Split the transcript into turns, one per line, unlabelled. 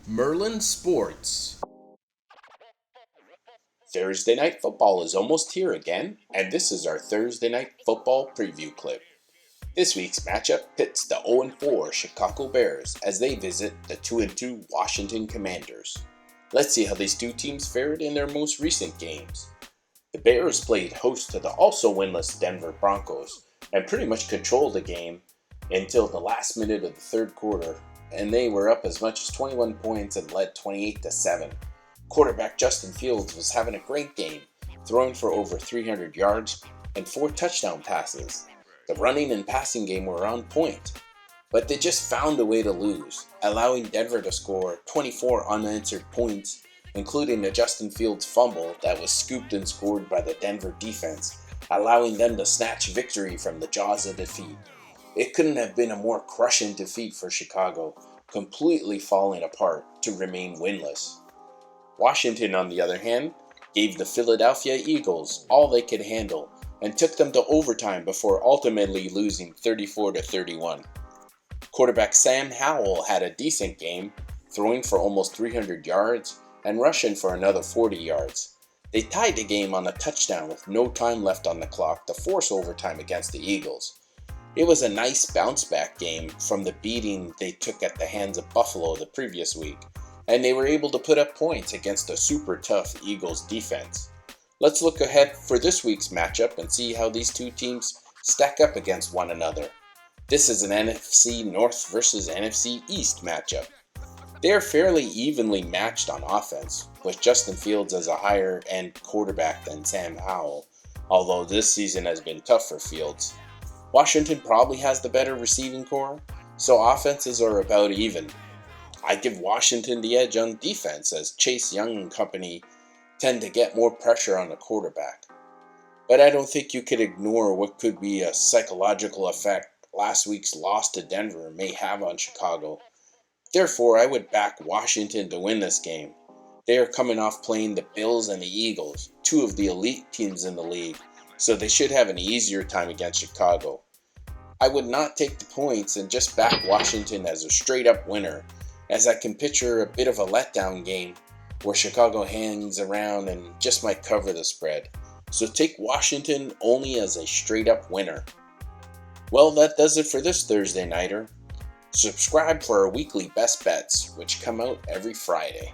Merlin Sports. Thursday night football is almost here again, and this is our Thursday night football preview clip. This week's matchup pits the 0-4 Chicago Bears as they visit the 2-2 Washington Commanders. Let's see how these two teams fared in their most recent games. The Bears played host to the also winless Denver Broncos and pretty much controlled the game until the last minute of the third quarter, and they were up as much as 21 points and led 28-7. Quarterback Justin Fields was having a great game, throwing for over 300 yards and 4 touchdown passes. The running and passing game were on point, but they just found a way to lose, allowing Denver to score 24 unanswered points, including a Justin Fields fumble that was scooped and scored by the Denver defense, allowing them to snatch victory from the jaws of defeat. It couldn't have been a more crushing defeat for Chicago, completely falling apart to remain winless. Washington, on the other hand, gave the Philadelphia Eagles all they could handle and took them to overtime before ultimately losing 34-31. Quarterback Sam Howell had a decent game, throwing for almost 300 yards and rushing for another 40 yards. They tied the game on a touchdown with no time left on the clock to force overtime against the Eagles. It was a nice bounce-back game from the beating they took at the hands of Buffalo the previous week, and they were able to put up points against a super tough Eagles defense. Let's look ahead for this week's matchup and see how these two teams stack up against one another. This is an NFC North versus NFC East matchup. They are fairly evenly matched on offense, with Justin Fields as a higher-end quarterback than Sam Howell, although this season has been tough for Fields. Washington probably has the better receiving core, so offenses are about even. I give Washington the edge on defense as Chase Young and company tend to get more pressure on the quarterback. But I don't think you could ignore what could be a psychological effect last week's loss to Denver may have on Chicago. Therefore, I would back Washington to win this game. They are coming off playing the Bills and the Eagles, two of the elite teams in the league, so they should have an easier time against Chicago. I would not take the points and just back Washington as a straight-up winner, as I can picture a bit of a letdown game where Chicago hangs around and just might cover the spread. So take Washington only as a straight-up winner. Well, that does it for this Thursday Nighter. Subscribe for our weekly best bets, which come out every Friday.